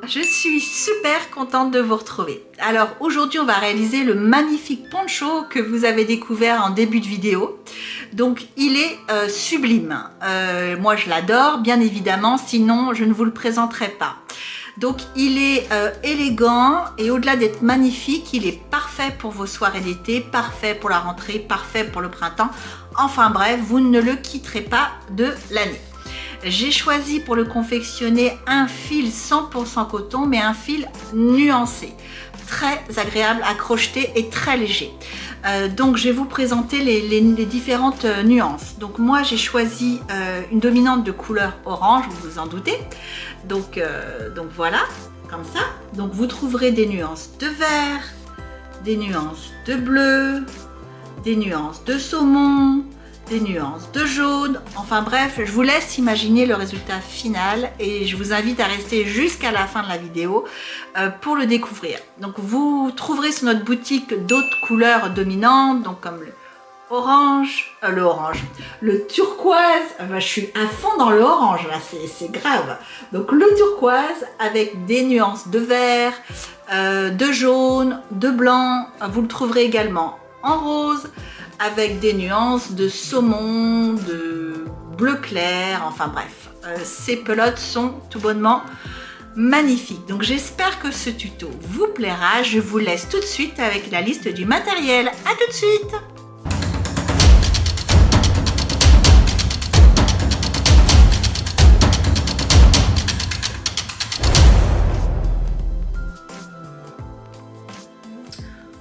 Je suis super contente de vous retrouver. Alors aujourd'hui on va réaliser le magnifique poncho que vous avez découvert en début de vidéo. Donc il est sublime. Moi je l'adore bien évidemment, sinon je ne vous le présenterai pas. Donc il est élégant et au-delà d'être magnifique, il est parfait pour vos soirées d'été, parfait pour la rentrée, parfait pour le printemps. Enfin bref, vous ne le quitterez pas de l'année. J'ai choisi pour le confectionner un fil 100% coton, mais un fil nuancé, très agréable à crocheter et très léger. Donc je vais vous présenter les différentes nuances. Donc moi j'ai choisi une dominante de couleur orange, vous vous en doutez. Donc voilà, comme ça. Donc vous trouverez des nuances de vert, des nuances de bleu, des nuances de saumon, des nuances de jaune, enfin bref, je vous laisse imaginer le résultat final et je vous invite à rester jusqu'à la fin de la vidéo pour le découvrir. Donc vous trouverez sur notre boutique d'autres couleurs dominantes, donc comme le orange, le turquoise, je suis à fond dans le orange là, c'est grave. Donc le turquoise avec des nuances de vert, de jaune, de blanc, vous le trouverez également en rose, avec des nuances de saumon, de bleu clair, enfin bref. Ces pelotes sont tout bonnement magnifiques. Donc j'espère que ce tuto vous plaira. Je vous laisse tout de suite avec la liste du matériel. À tout de suite!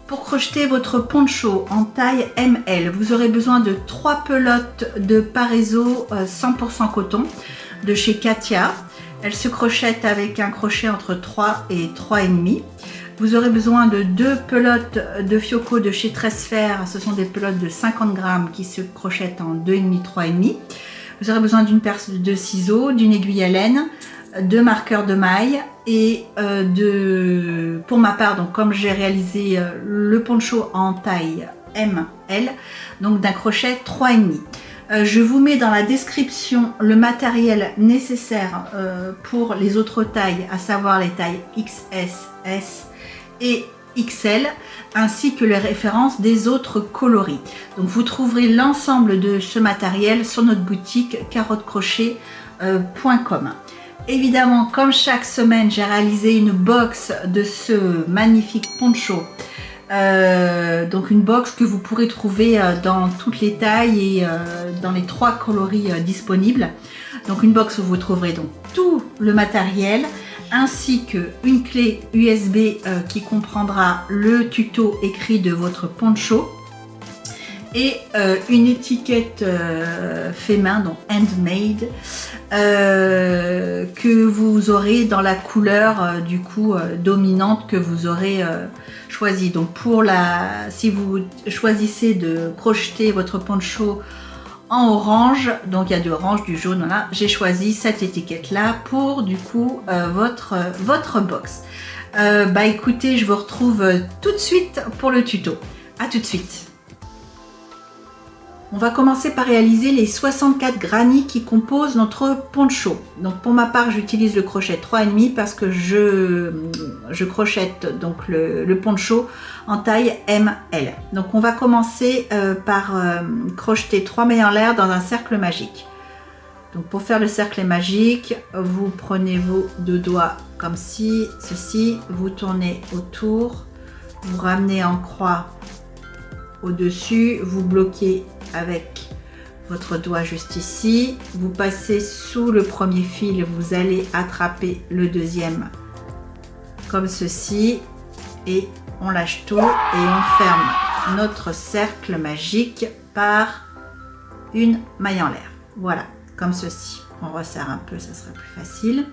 Pour crocheter votre poncho en taille ML, vous aurez besoin de 3 pelotes de Parezo 100% coton de chez Katia. Elle se crochette avec un crochet entre 3 et 3,5. Vous aurez besoin de 2 pelotes de Fioco de chez Tresfer. Ce sont des pelotes de 50 grammes qui se crochettent en 2,5, 3,5. Vous aurez besoin d'une paire de ciseaux, d'une aiguille à laine, de marqueurs de maille et pour ma part, donc comme j'ai réalisé le poncho en taille ML, donc d'un crochet 3,5. Je vous mets dans la description le matériel nécessaire pour les autres tailles, à savoir les tailles XS, S et XL, ainsi que les références des autres coloris. Donc vous trouverez l'ensemble de ce matériel sur notre boutique carottecrochet.com. Évidemment, comme chaque semaine, j'ai réalisé une box de ce magnifique poncho. Donc une box que vous pourrez trouver dans toutes les tailles et dans les 3 coloris disponibles. Donc une box où vous trouverez donc tout le matériel ainsi qu'une clé USB qui comprendra le tuto écrit de votre poncho et une étiquette fait main, donc handmade, que vous aurez dans la couleur du coup dominante que vous aurez choisi. Donc si vous choisissez de crocheter votre poncho en orange, donc il y a du orange, du jaune, voilà, j'ai choisi cette étiquette là pour du coup votre box. Bah écoutez, je vous retrouve tout de suite pour le tuto. À tout de suite. On va commencer par réaliser les 64 granny qui composent notre poncho. Donc pour ma part, j'utilise le crochet 3,5 parce que je crochette donc le poncho en taille ML. Donc on va commencer par crocheter 3 mailles en l'air dans un cercle magique. Donc pour faire le cercle magique, vous prenez vos 2 doigts comme ceci, vous tournez autour, vous ramenez en croix au-dessus, vous bloquez avec votre doigt juste ici, vous passez sous le premier fil, vous allez attraper le deuxième comme ceci et on lâche tout et on ferme notre cercle magique par une maille en l'air. Voilà, comme ceci. On resserre un peu, ça sera plus facile.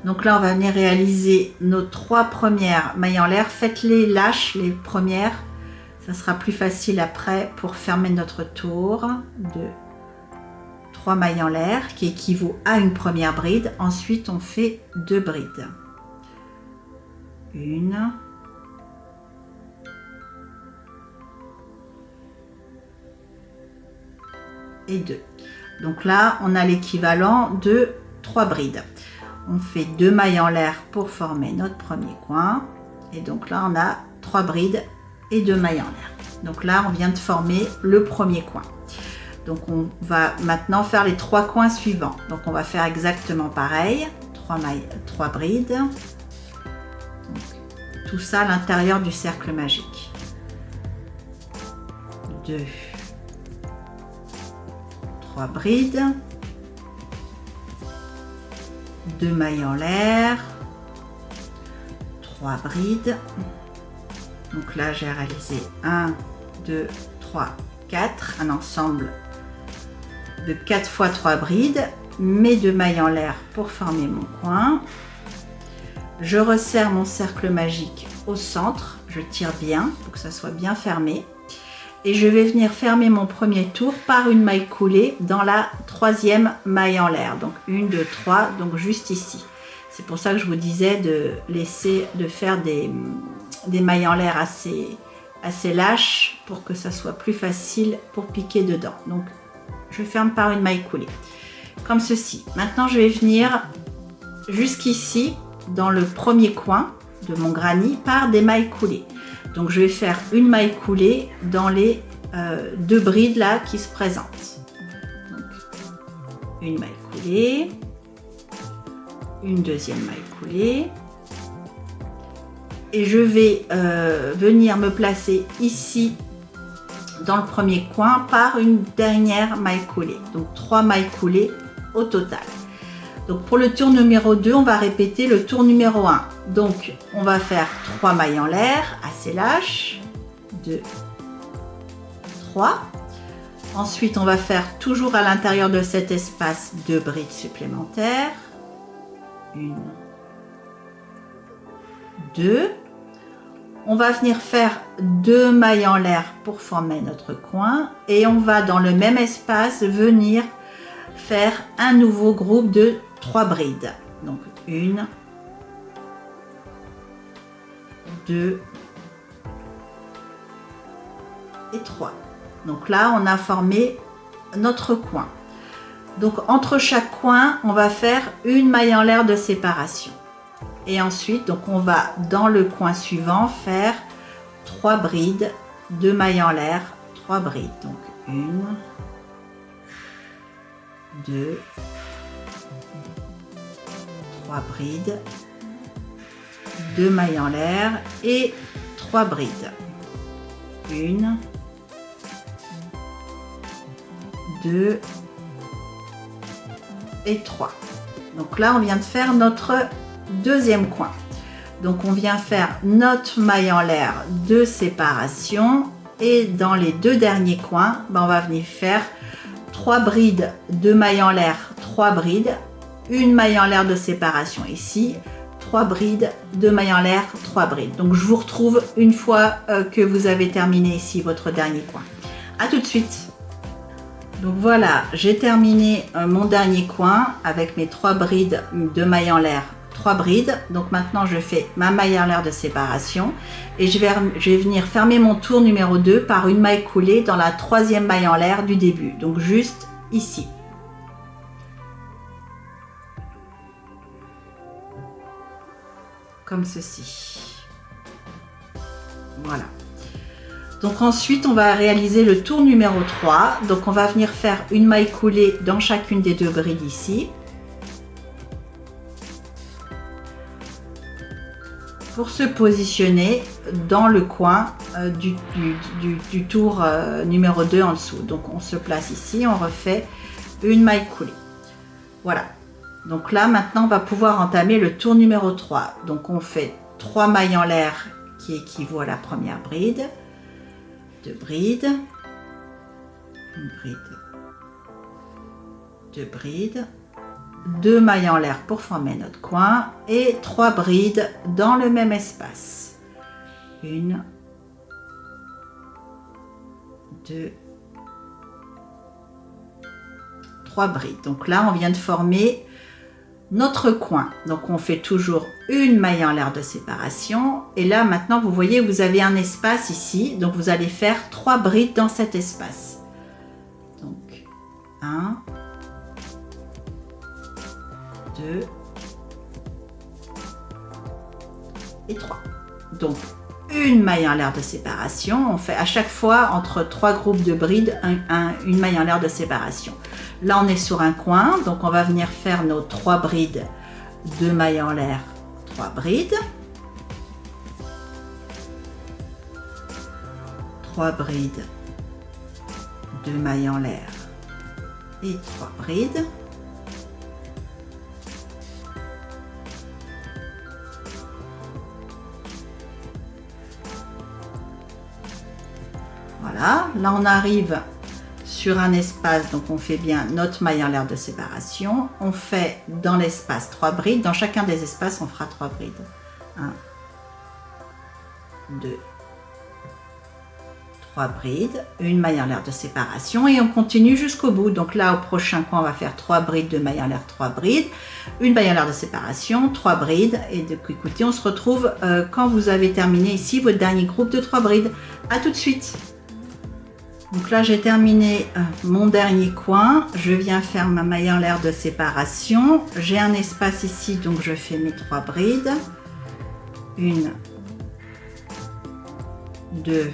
Donc là, on va venir réaliser nos 3 premières mailles en l'air. Faites-les lâches, les premières. Ça sera plus facile après pour fermer notre tour de 3 mailles en l'air qui équivaut à une première bride. Ensuite, on fait 2 brides. 1 et 2. Donc là, on a l'équivalent de 3 brides. on fait 2 mailles en l'air pour former notre premier coin. Et donc là, on a 3 brides et 2 mailles en l'air. Donc là, on vient de former le premier coin. Donc on va maintenant faire les 3 coins suivants. Donc on va faire exactement pareil. 3 brides. Donc, tout ça à l'intérieur du cercle magique. 2, 3 brides. 2 mailles en l'air. 3 brides. Donc là, j'ai réalisé 1, 2, 3, 4. Un ensemble de 4 fois 3 brides. Mes 2 mailles en l'air pour former mon coin. Je resserre mon cercle magique au centre. Je tire bien pour que ça soit bien fermé. Et je vais venir fermer mon premier tour par une maille coulée dans la 3e maille en l'air. Donc 1, 2, 3, donc juste ici. C'est pour ça que je vous disais de faire des mailles en l'air assez lâches pour que ça soit plus facile pour piquer dedans. Donc je ferme par une maille coulée, comme ceci. Maintenant je vais venir jusqu'ici dans le premier coin de mon granit par des mailles coulées. Donc je vais faire une maille coulée dans les 2 brides là qui se présentent. Donc, une maille coulée, une deuxième maille coulée, et je vais venir me placer ici dans le premier coin par une dernière maille coulée. Donc 3 mailles coulées au total. Donc pour le tour numéro 2, on va répéter le tour numéro 1. Donc on va faire 3 mailles en l'air, assez lâches. 2, 3. Ensuite, on va faire toujours à l'intérieur de cet espace 2 brides supplémentaires. 1, 2. On va venir faire 2 mailles en l'air pour former notre coin. Et on va dans le même espace venir faire un nouveau groupe de 3 brides. Donc 1, 2 et 3. Donc là, on a formé notre coin. Donc entre chaque coin, on va faire une maille en l'air de séparation. Et ensuite, donc on va dans le coin suivant faire 3 brides, 2 mailles en l'air, 3 brides. Donc 1, 2, 3 brides, 2 mailles en l'air et 3 brides. 1, 2 et 3. Donc là, on vient de faire notre deuxième coin. Donc on vient faire notre maille en l'air de séparation et dans les 2 derniers coins, on va venir faire 3 brides, 2 mailles en l'air, 3 brides, une maille en l'air de séparation ici, 3 brides, 2 mailles en l'air, 3 brides. Donc je vous retrouve une fois que vous avez terminé ici votre dernier coin. À tout de suite. Donc voilà, j'ai terminé mon dernier coin avec mes 3 brides, 2 mailles en l'air, 3 brides. Donc maintenant je fais ma maille en l'air de séparation et je vais venir fermer mon tour numéro 2 par une maille coulée dans la 3e maille en l'air du début. Donc juste ici. Comme ceci. Voilà. Donc ensuite, on va réaliser le tour numéro 3. Donc on va venir faire une maille coulée dans chacune des 2 brides ici. Pour se positionner dans le coin du tour numéro 2 en dessous. Donc on se place ici, on refait une maille coulée. Voilà. Donc là, maintenant, on va pouvoir entamer le tour numéro 3. Donc on fait 3 mailles en l'air qui équivaut à la première bride. 2 brides, une bride, 2 brides, 2 mailles en l'air pour former notre coin et 3 brides dans le même espace. 1, 2, 3 brides. Donc là, on vient de former notre coin. Donc on fait toujours une maille en l'air de séparation et là maintenant vous voyez vous avez un espace ici, donc vous allez faire 3 brides dans cet espace. Donc 1, 2 et 3. Donc, une maille en l'air de séparation. On fait à chaque fois entre 3 groupes de brides une maille en l'air de séparation. Là, on est sur un coin, donc on va venir faire nos 3 brides, 2 mailles en l'air, 3 brides. 3 brides, 2 mailles en l'air et 3 brides. Voilà, là on arrive sur un espace, donc on fait bien notre maille en l'air de séparation. On fait dans l'espace 3 brides, dans chacun des espaces on fera 3 brides. 1, 2, 3 brides, une maille en l'air de séparation et on continue jusqu'au bout. Donc là au prochain coin on va faire 3 brides, 2 mailles en l'air, 3 brides, une maille en l'air de séparation, 3 brides et donc écoutez, on se retrouve quand vous avez terminé ici votre dernier groupe de 3 brides. À tout de suite. Donc là j'ai terminé mon dernier coin, je viens faire ma maille en l'air de séparation, j'ai un espace ici donc je fais mes 3 brides, 1, 2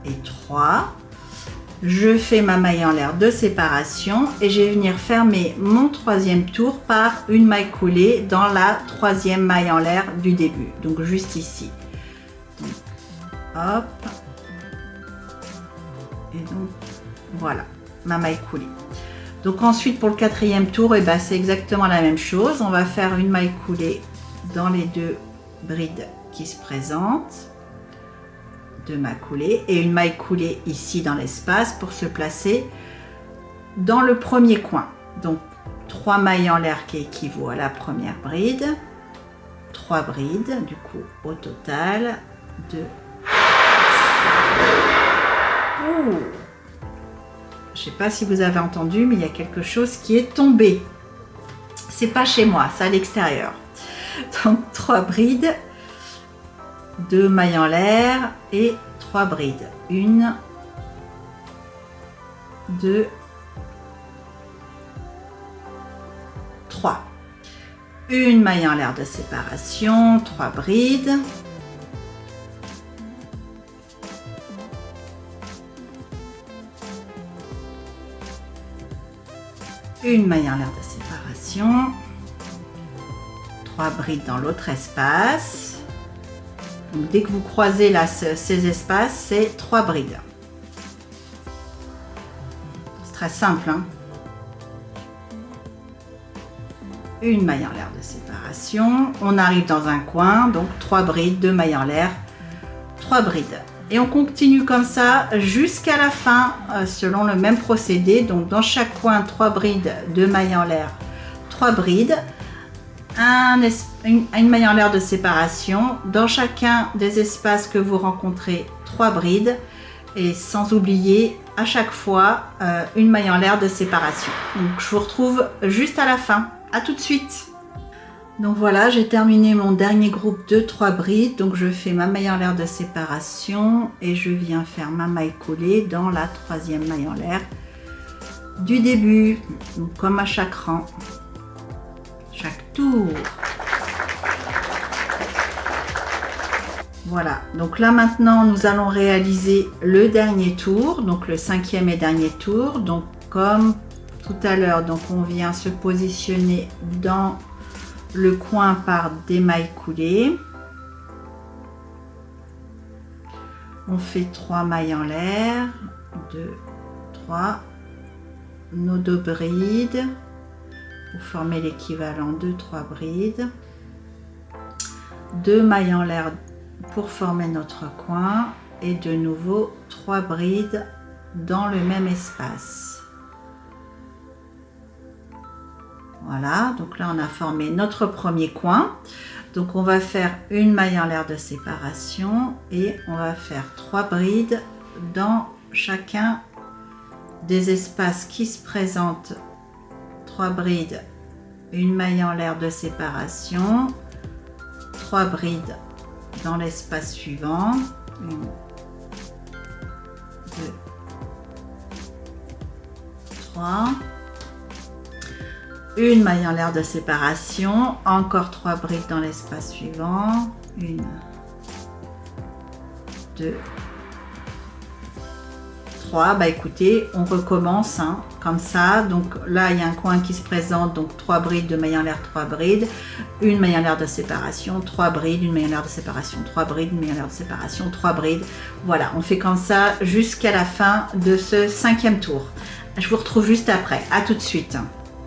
et 3, je fais ma maille en l'air de séparation et je vais venir fermer mon troisième tour par une maille coulée dans la troisième maille en l'air du début, donc juste ici. Donc, hop. Et donc voilà ma maille coulée. Donc ensuite pour le quatrième tour, et ben, c'est exactement la même chose. On va faire une maille coulée dans les 2 brides qui se présentent, 2 mailles coulées et une maille coulée ici dans l'espace pour se placer dans le premier coin. Donc 3 mailles en l'air qui équivaut à la première bride, 3 brides du coup au total, 2. Oh. Je ne sais pas si vous avez entendu, mais il y a quelque chose qui est tombé. C'est pas chez moi, c'est à l'extérieur. Donc 3 brides, 2 mailles en l'air et 3 brides. 1, 2, 3. Une maille en l'air de séparation, 3 brides. Une maille en l'air de séparation, 3 brides dans l'autre espace. Donc, dès que vous croisez là ces espaces, c'est 3 brides. C'est très simple, hein. Une maille en l'air de séparation, on arrive dans un coin, donc 3 brides, 2 mailles en l'air, 3 brides. Et on continue comme ça jusqu'à la fin selon le même procédé. Donc dans chaque coin 3 brides, 2 mailles en l'air, 3 brides, une maille en l'air de séparation. Dans chacun des espaces que vous rencontrez, 3 brides et sans oublier à chaque fois une maille en l'air de séparation. Donc je vous retrouve juste à la fin. À tout de suite. Donc voilà, j'ai terminé mon dernier groupe de 3 brides. Donc je fais ma maille en l'air de séparation et je viens faire ma maille coulée dans la troisième maille en l'air du début. Donc comme à chaque rang, chaque tour. Voilà, donc là maintenant nous allons réaliser le dernier tour, donc le 5e et dernier tour. Donc comme tout à l'heure, donc on vient se positionner dans le coin par des mailles coulées. On fait 3 mailles en l'air, 2, 3, nos 2 brides pour former l'équivalent de 3 brides, 2 mailles en l'air pour former notre coin et de nouveau 3 brides dans le même espace. Voilà, donc là on a formé notre premier coin. Donc on va faire une maille en l'air de séparation et on va faire 3 brides dans chacun des espaces qui se présentent. 3 brides, une maille en l'air de séparation, 3 brides dans l'espace suivant, 1, 2, 3. une maille en l'air de séparation, encore 3 brides dans l'espace suivant, 1, 2, 3. Bah écoutez, on recommence hein, comme ça. Donc là, il y a un coin qui se présente, donc 3 brides de maille en l'air, 3 brides, une maille en l'air de séparation, 3 brides, une maille en l'air de séparation, 3 brides, une maille en l'air de séparation, 3 brides. Voilà, on fait comme ça jusqu'à la fin de ce 5e tour. Je vous retrouve juste après. À tout de suite.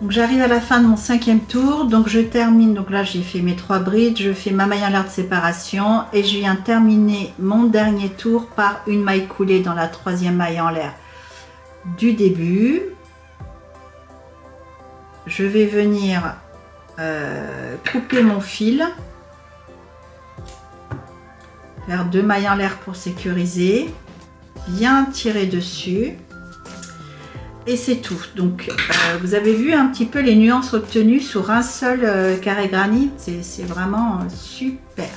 Donc j'arrive à la fin de mon 5e tour, donc je termine, donc là j'ai fait mes 3 brides, je fais ma maille en l'air de séparation et je viens terminer mon dernier tour par une maille coulée dans la 3e maille en l'air du début. Je vais venir couper mon fil, faire 2 mailles en l'air pour sécuriser, bien tirer dessus. Et c'est tout. Donc vous avez vu un petit peu les nuances obtenues sur un seul carré granit. C'est vraiment super.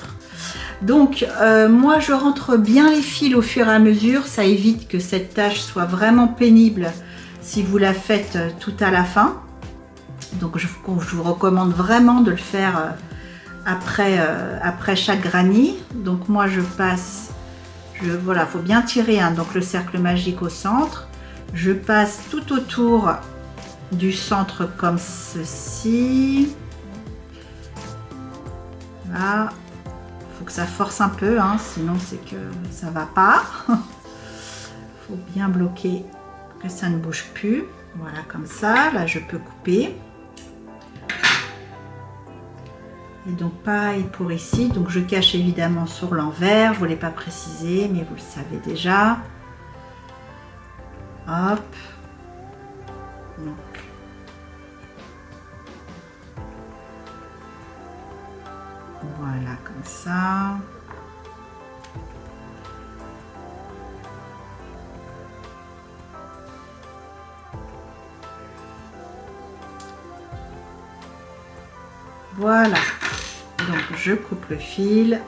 Donc moi je rentre bien les fils au fur et à mesure. Ça évite que cette tâche soit vraiment pénible si vous la faites tout à la fin. Donc je vous recommande vraiment de le faire après chaque granit. Donc moi je passe, voilà, faut bien tirer hein, donc le cercle magique au centre. Je passe tout autour du centre comme ceci. Là, il faut que ça force un peu, hein, sinon c'est que ça va pas. Il faut bien bloquer que ça ne bouge plus. Voilà, comme ça. Là, je peux couper. Et donc pareil pour ici. Donc je cache évidemment sur l'envers. Je ne voulais pas préciser, mais vous le savez déjà. Hop. Donc. Voilà, comme ça. Voilà. Donc je coupe le fil.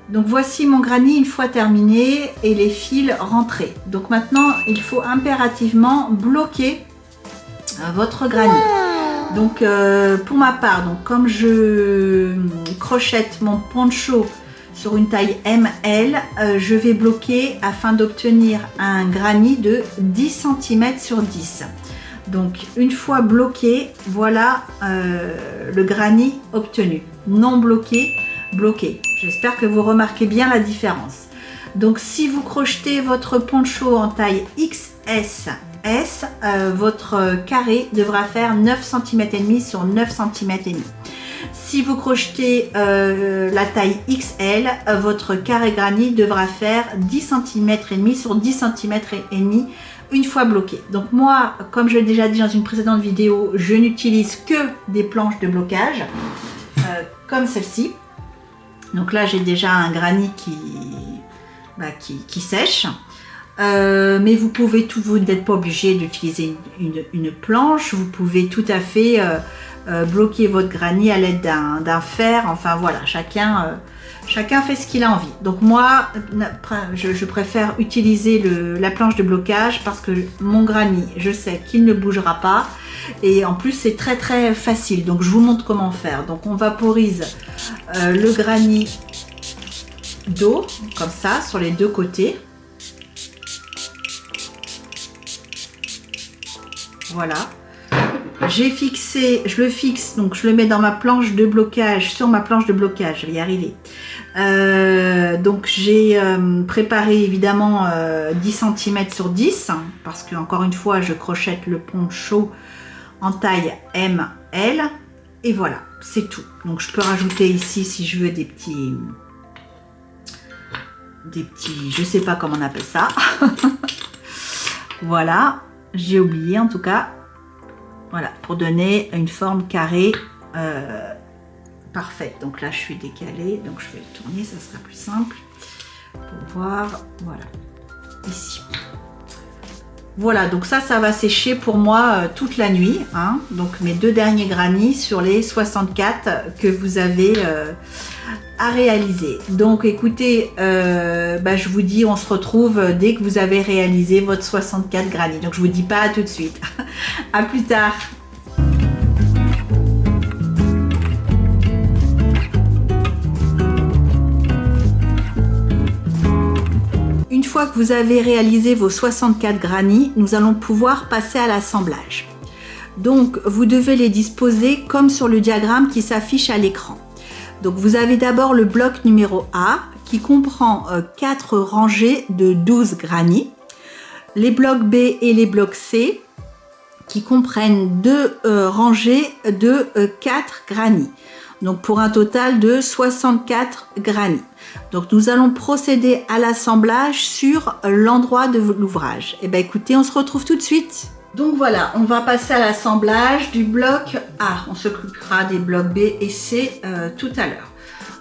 Donc voici mon granit une fois terminé et les fils rentrés. Donc maintenant il faut impérativement bloquer votre granit. Donc pour ma part, donc comme je crochette mon poncho sur une taille ML, je vais bloquer afin d'obtenir un granit de 10 cm sur 10. Donc une fois bloqué, voilà le granit obtenu. Non bloqué, bloqué. J'espère que vous remarquez bien la différence. Donc si vous crochetez votre poncho en taille XS, votre carré devra faire 9 cm et demi sur 9 cm et demi. Si vous crochetez la taille XL, votre carré granit devra faire 10 cm et demi sur 10 cm et demi une fois bloqué. Donc moi, comme je l'ai déjà dit dans une précédente vidéo, je n'utilise que des planches de blocage comme celle-ci. Donc là, j'ai déjà un granit qui sèche. Mais vous pouvez vous n'êtes pas obligé d'utiliser une planche. Vous pouvez tout à fait bloquer votre granit à l'aide d'un fer. Enfin voilà, chacun fait ce qu'il a envie. Donc moi, je préfère utiliser la planche de blocage parce que mon granit, je sais qu'il ne bougera pas. Et en plus, c'est très très facile. Donc je vous montre comment faire. Donc on vaporise le granit d'eau, comme ça, sur les deux côtés. Voilà. J'ai fixé, je le fixe, donc je le mets dans ma planche de blocage, sur ma planche de blocage, je vais y arriver. Donc j'ai préparé évidemment 10 cm sur 10, parce que encore une fois, je crochette le poncho en taille ML. Et voilà, c'est tout. Donc je peux rajouter ici, si je veux, des petits, je sais pas comment on appelle ça. Voilà, j'ai oublié en tout cas. Voilà, pour donner une forme carrée parfaite. Donc là, je suis décalée, donc je vais le tourner, ça sera plus simple pour voir. Voilà, ici. Voilà, donc ça va sécher pour moi toute la nuit. Hein. Donc mes deux derniers granits sur les 64 que vous avez à réaliser. Donc écoutez, je vous dis, on se retrouve dès que vous avez réalisé votre 64 granits. Donc je vous dis pas à tout de suite. À plus tard. fois que vous avez réalisé vos 64 granny, nous allons pouvoir passer à l'assemblage. Donc vous devez les disposer comme sur le diagramme qui s'affiche à l'écran. Donc vous avez d'abord le bloc numéro A qui comprend 4 rangées de 12 granny, les blocs B et les blocs C qui comprennent 2 rangées de 4 granny. Donc pour un total de 64 granny. Donc nous allons procéder à l'assemblage sur l'endroit de l'ouvrage. Et bien écoutez, on se retrouve tout de suite. Donc voilà, on va passer à l'assemblage du bloc A. On s'occupera des blocs B et C tout à l'heure.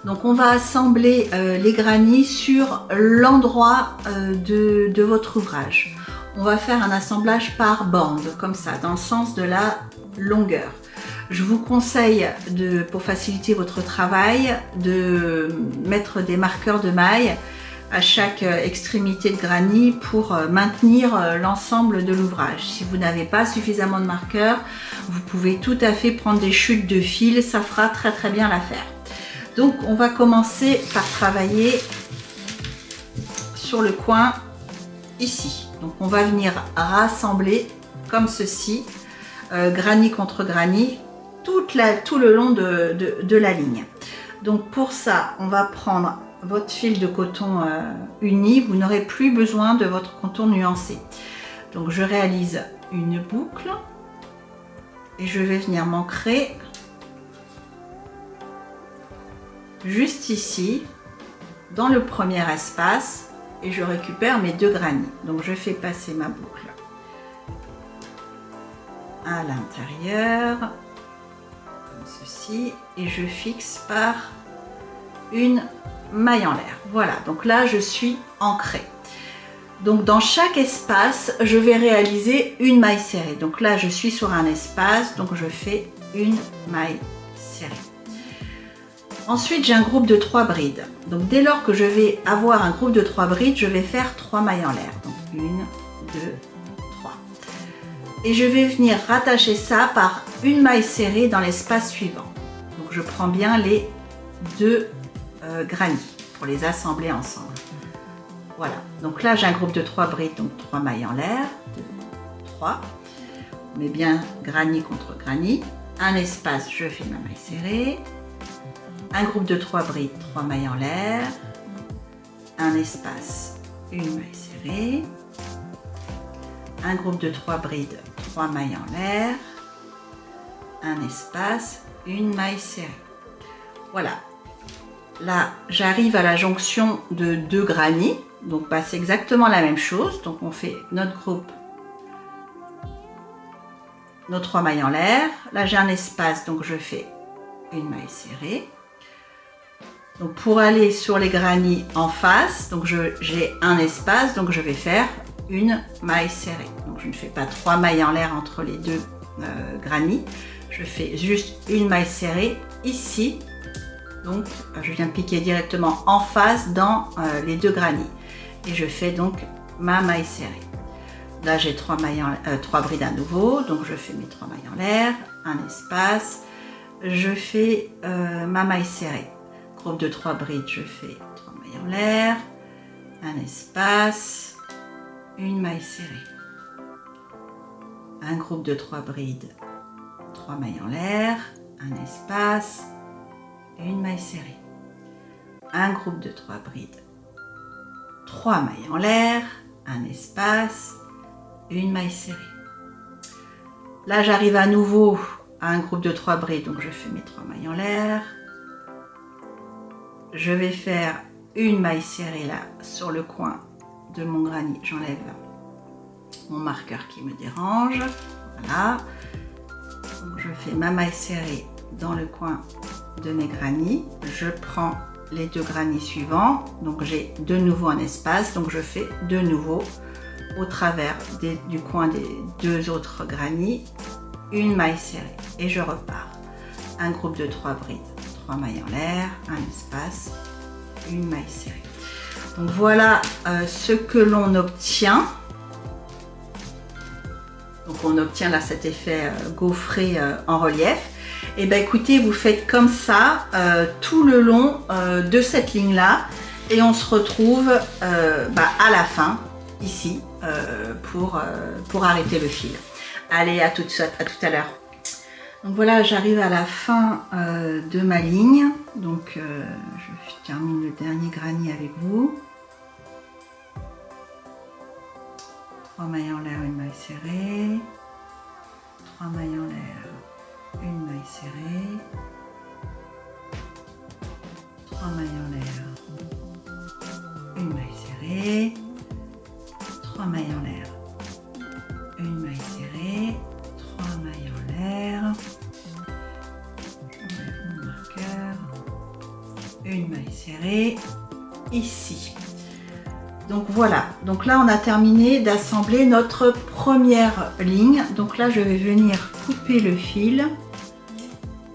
Donc on va assembler les granny sur l'endroit de votre ouvrage. On va faire un assemblage par bande, comme ça, dans le sens de la longueur. Je vous conseille, pour faciliter votre travail, de mettre des marqueurs de maille à chaque extrémité de granny pour maintenir l'ensemble de l'ouvrage. Si vous n'avez pas suffisamment de marqueurs, vous pouvez tout à fait prendre des chutes de fil, ça fera très bien l'affaire. Donc on va commencer par travailler sur le coin ici. Donc on va venir rassembler comme ceci, granny contre granny, tout le long de la ligne. Donc pour ça, on va prendre votre fil de coton uni, vous n'aurez plus besoin de votre coton nuancé. Donc je réalise une boucle et je vais venir m'ancrer juste ici, dans le premier espace, et je récupère mes 2 granny. Donc je fais passer ma boucle à l'intérieur, comme ceci, et je fixe par une maille en l'air. Voilà, donc là je suis ancrée. Donc dans chaque espace, je vais réaliser une maille serrée. Donc là je suis sur un espace, donc je fais une maille serrée. Ensuite, j'ai un groupe de 3 brides. Donc dès lors que je vais avoir un groupe de 3 brides, je vais faire 3 mailles en l'air. Donc 1, 2, 3. Et je vais venir rattacher ça par une maille serrée dans l'espace suivant. Donc je prends bien les 2 granny pour les assembler ensemble. Voilà. Donc là, j'ai un groupe de 3 brides, donc 3 mailles en l'air. 2, 3. On met bien granny contre granny. Un espace, je fais ma maille serrée. Un groupe de 3 brides, 3 mailles en l'air, un espace, une maille serrée, un groupe de 3 brides, 3 mailles en l'air, un espace, une maille serrée. Voilà. Là, j'arrive à la jonction de 2 granny, donc bah, c'est exactement la même chose. Donc on fait notre groupe, nos 3 mailles en l'air. Là, j'ai un espace, donc je fais une maille serrée. Donc pour aller sur les granny en face, donc j'ai un espace, donc je vais faire une maille serrée. Donc je ne fais pas 3 mailles en l'air entre les 2 granny, je fais juste une maille serrée ici. Donc je viens piquer directement en face dans les 2 granny et je fais donc ma maille serrée. Là j'ai 3 brides à nouveau, donc je fais mes 3 mailles en l'air, un espace, je fais ma maille serrée. Groupe de 3 brides, je fais 3 mailles en l'air, un espace, une maille serrée. Un groupe de 3 brides, 3 mailles en l'air, un espace, une maille serrée. Un groupe de 3 brides, 3 mailles en l'air, un espace, une maille serrée. Là, j'arrive à nouveau à un groupe de 3 brides, donc je fais mes 3 mailles en l'air. Je vais faire une maille serrée là sur le coin de mon granny. J'enlève mon marqueur qui me dérange. Voilà. Donc je fais ma maille serrée dans le coin de mes granny. Je prends les 2 granny suivants. Donc j'ai de nouveau un espace. Donc je fais de nouveau au travers du coin des 2 autres granny une maille serrée. Et je repars. Un groupe de 3 brides. 3 mailles en l'air, un espace, une maille serrée. Donc voilà ce que l'on obtient. Donc on obtient là cet effet gaufré en relief. Et bien écoutez, vous faites comme ça tout le long de cette ligne là. et on se retrouve à la fin, ici, pour arrêter le fil. Allez, à tout à l'heure. Donc voilà, j'arrive à la fin de ma ligne. Donc je termine le dernier granny avec vous. 3 mailles en l'air, une maille serrée. 3 mailles en l'air, une maille serrée. 3 mailles en l'air, une maille serrée. 3 mailles en l'air, une maille serrée. 3 mailles en l'air. J'enlève mon marqueur. Une maille serrée ici. Donc voilà, donc là on a terminé d'assembler notre première ligne. Donc là je vais venir couper le fil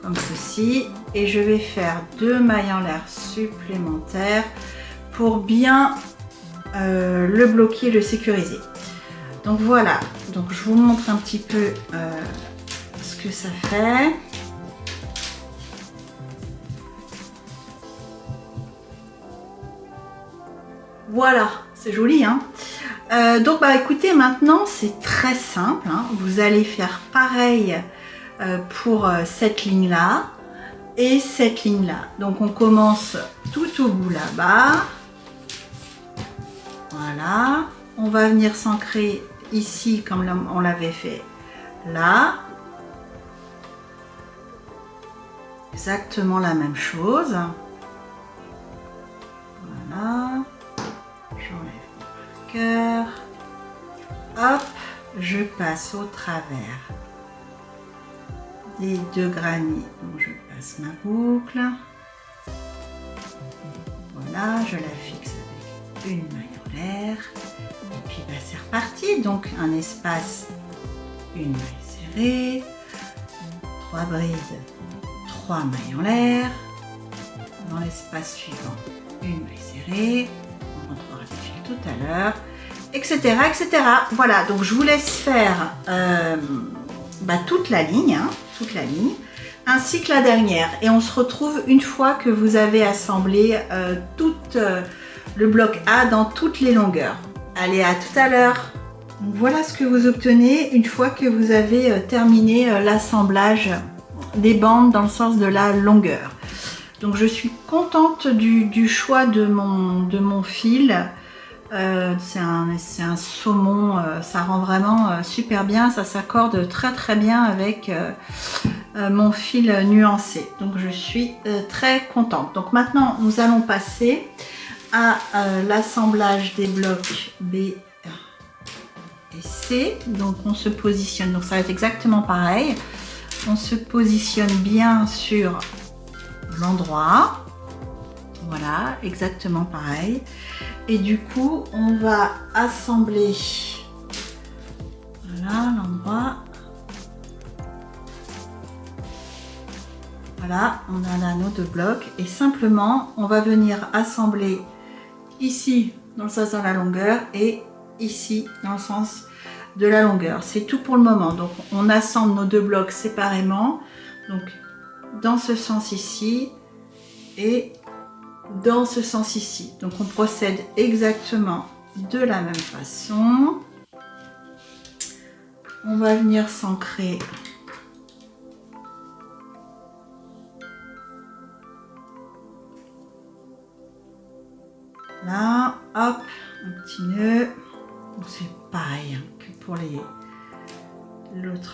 comme ceci et je vais faire 2 mailles en l'air supplémentaires pour bien le bloquer, le sécuriser. Donc voilà, donc je vous montre un petit peu ce que ça fait. Voilà, c'est joli, hein. Donc écoutez, maintenant c'est très simple, hein. Vous allez faire pareil pour cette ligne là et cette ligne là. Donc on commence tout au bout là-bas. Voilà, on va venir s'ancrer ici comme on l'avait fait là. Exactement la même chose. Voilà. J'enlève mon marqueur. Hop, je passe au travers des 2 granny. Donc je passe ma boucle. Voilà, je la fixe avec une maille en l'air. Et puis c'est reparti. Donc un espace, une maille serrée, 3 brides, 3 mailles en l'air. Dans l'espace suivant, une maille serrée. On rentrera les fils tout à l'heure, etc., etc. Voilà, donc je vous laisse faire toute la ligne, hein, ainsi que la dernière. Et on se retrouve une fois que vous avez assemblé tout le bloc A dans toutes les longueurs. Allez, à tout à l'heure. Voilà ce que vous obtenez une fois que vous avez terminé l'assemblage des bandes dans le sens de la longueur. Donc je suis contente du choix de mon fil. C'est un saumon, ça rend vraiment super bien, ça s'accorde très bien avec mon fil nuancé. Donc je suis très contente. Donc maintenant nous allons passer à l'assemblage des blocs B et C. Donc on se positionne, donc ça va être exactement pareil. On se positionne bien sur l'endroit, voilà, exactement pareil. Et du coup on va assembler, voilà l'endroit, voilà, on a l'anneau de bloc et simplement on va venir assembler ici dans le sens de la longueur et ici dans le sens de la longueur. C'est tout pour le moment. Donc on assemble nos 2 blocs séparément, donc dans ce sens ici et dans ce sens ici. Donc on procède exactement de la même façon. On va venir s'ancrer là, hop, un petit nœud. C'est pareil hein, que pour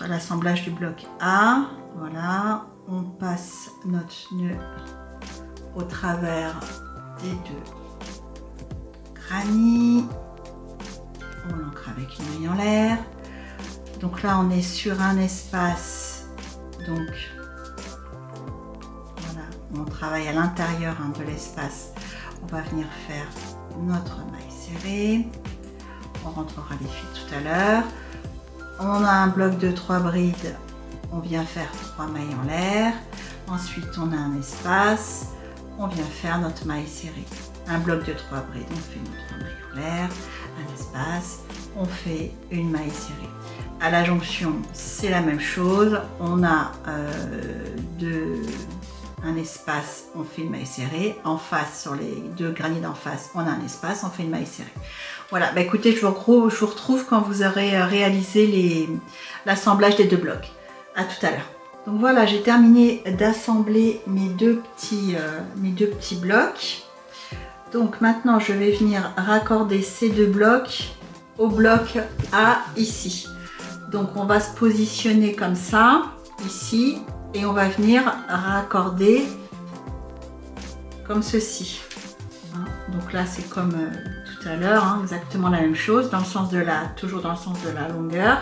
l'assemblage du bloc A. Voilà, on passe notre nœud au travers des 2 granny. On l'ancre avec une maille en l'air. Donc là on est sur un espace, donc voilà, on travaille à l'intérieur de l'espace. On va venir faire notre maille serrée. On rentrera les fils tout à l'heure. On a un bloc de 3 brides, on vient faire 3 mailles en l'air. Ensuite on a un espace, on vient faire notre maille serrée. Un bloc de 3 brides, on fait notre 3 mailles en l'air. Un espace, on fait une maille serrée. À la jonction c'est la même chose, on a un espace, on fait une maille serrée. En face, sur les deux granits d'en face, on a un espace, on fait une maille serrée. Voilà, bah écoutez, je vous retrouve quand vous aurez réalisé l'assemblage des deux blocs. À tout à l'heure. Donc voilà, j'ai terminé d'assembler mes deux petits blocs. Donc maintenant, je vais venir raccorder ces deux blocs au bloc A ici. Donc on va se positionner comme ça, ici, et on va venir raccorder comme ceci. Donc là, c'est comme tout à l'heure, exactement la même chose, toujours dans le sens de la longueur.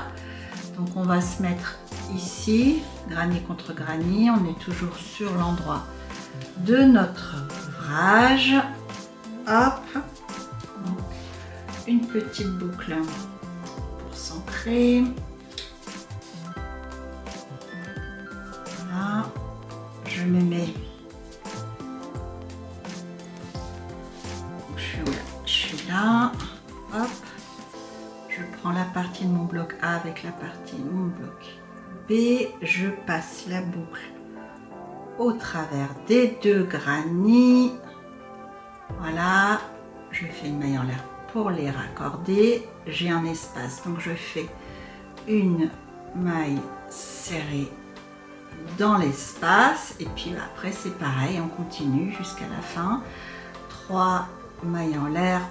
Donc on va se mettre ici, granit contre granit, on est toujours sur l'endroit de notre ouvrage. Hop, donc, une petite boucle pour s'ancrer. Voilà, je me mets. Je suis là. Hop. Je prends la partie de mon bloc A avec la partie de mon bloc B. Je passe la boucle au travers des deux granits. Voilà. Je fais une maille en l'air pour les raccorder. J'ai un espace, donc je fais une maille serrée dans l'espace. Et puis après, c'est pareil, on continue jusqu'à la fin. 3 mailles en l'air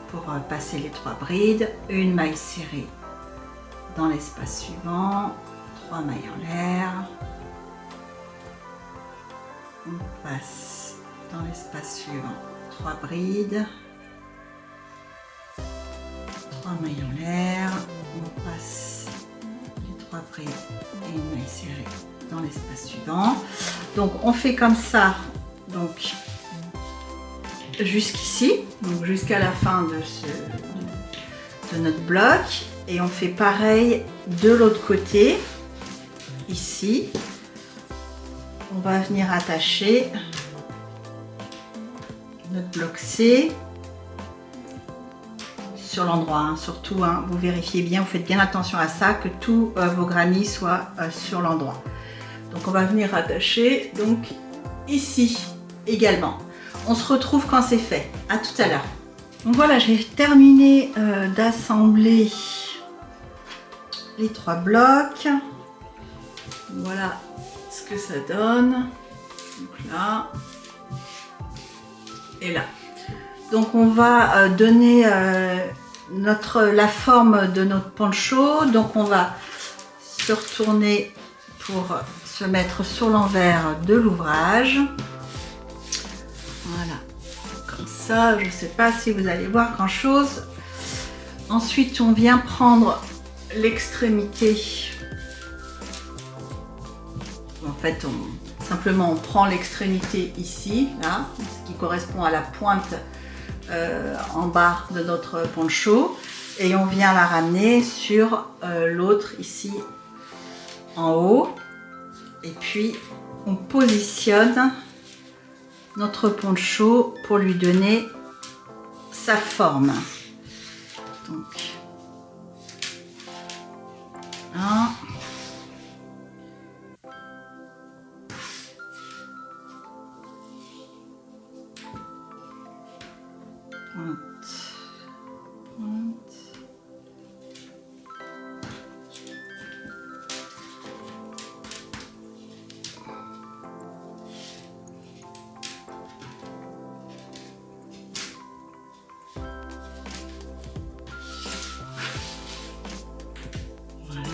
pour passer les 3 brides, une maille serrée dans l'espace suivant, 3 mailles en l'air, on passe dans l'espace suivant, 3 brides, 3 mailles en l'air, on passe les 3 brides et une maille serrée dans l'espace suivant. Donc on fait comme ça, donc jusqu'ici, donc jusqu'à la fin de notre bloc, et on fait pareil de l'autre côté. Ici, on va venir attacher notre bloc C sur l'endroit, surtout, vous vérifiez bien, vous faites bien attention à ça, que tous vos granits soient sur l'endroit. Donc on va venir attacher donc ici également. On se retrouve quand c'est fait. À tout à l'heure. Donc voilà, j'ai terminé d'assembler les 3 blocs. Voilà ce que ça donne. Donc là et là. Donc on va donner la forme de notre poncho. Donc on va se retourner pour se mettre sur l'envers de l'ouvrage. Voilà, comme ça, je ne sais pas si vous allez voir grand chose. Ensuite, on vient prendre l'extrémité. En fait, on prend l'extrémité ici, là, ce qui correspond à la pointe en bas de notre poncho. Et on vient la ramener sur l'autre ici, en haut. Et puis, on positionne notre poncho pour lui donner sa forme. Donc, un,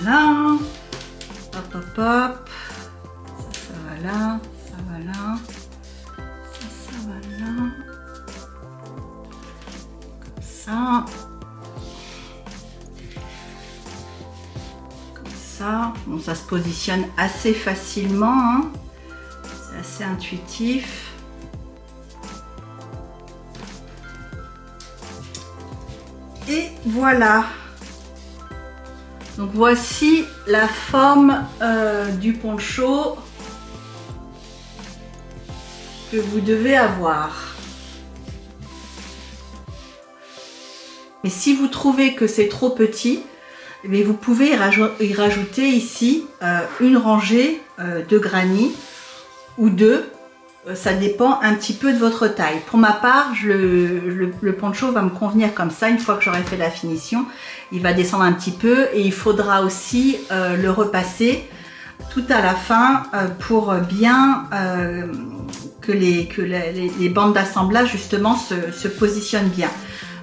voilà, hop hop hop, ça va là, ça va là, ça va là, comme ça, comme ça. Bon, ça se positionne assez facilement, c'est assez intuitif. Et voilà. Donc voici la forme du poncho que vous devez avoir. Mais si vous trouvez que c'est trop petit, eh bien, vous pouvez y rajouter ici une rangée de granit ou 2. Ça dépend un petit peu de votre taille. Pour ma part, le poncho va me convenir comme ça. Une fois que j'aurai fait la finition, il va descendre un petit peu et il faudra aussi le repasser tout à la fin pour bien que les bandes d'assemblage justement se positionnent bien.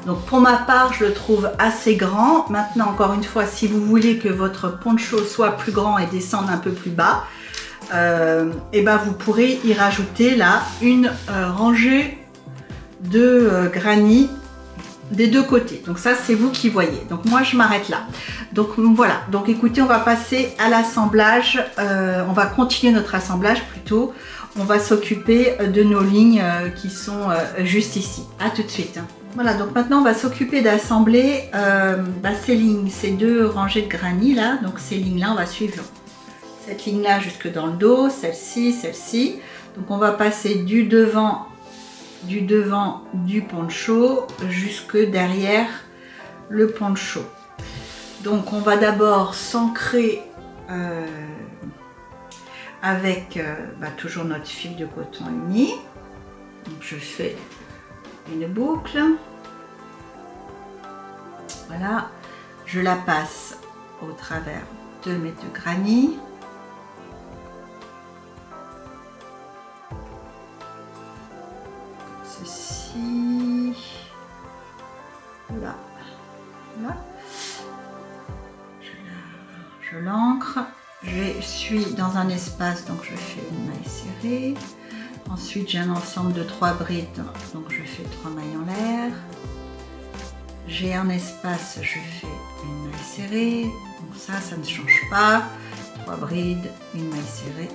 Donc pour ma part, je le trouve assez grand. Maintenant, encore une fois, si vous voulez que votre poncho soit plus grand et descende un peu plus bas, et ben vous pourrez y rajouter là une rangée de granny des deux côtés. Donc ça, c'est vous qui voyez. Donc moi, je m'arrête là. Donc voilà. Donc écoutez, on va passer à l'assemblage. On va continuer notre assemblage plutôt. On va s'occuper de nos lignes qui sont juste ici. À tout de suite. Voilà, donc maintenant on va s'occuper d'assembler ces lignes, ces deux rangées de granny là. Donc ces lignes là, on va suivre cette ligne là jusque dans le dos, celle-ci, celle-ci. Donc on va passer du devant du poncho jusque derrière le poncho. Donc on va d'abord s'ancrer avec toujours notre fil de coton uni. Donc je fais une boucle, voilà, je la passe au travers de mes deux granny. Ceci, là, là, je l'ancre, je suis dans un espace, donc je fais une maille serrée. Ensuite, j'ai un ensemble de 3 brides, donc je fais 3 mailles en l'air. J'ai un espace, je fais une maille serrée. Donc ça ne change pas. 3 brides, une maille serrée,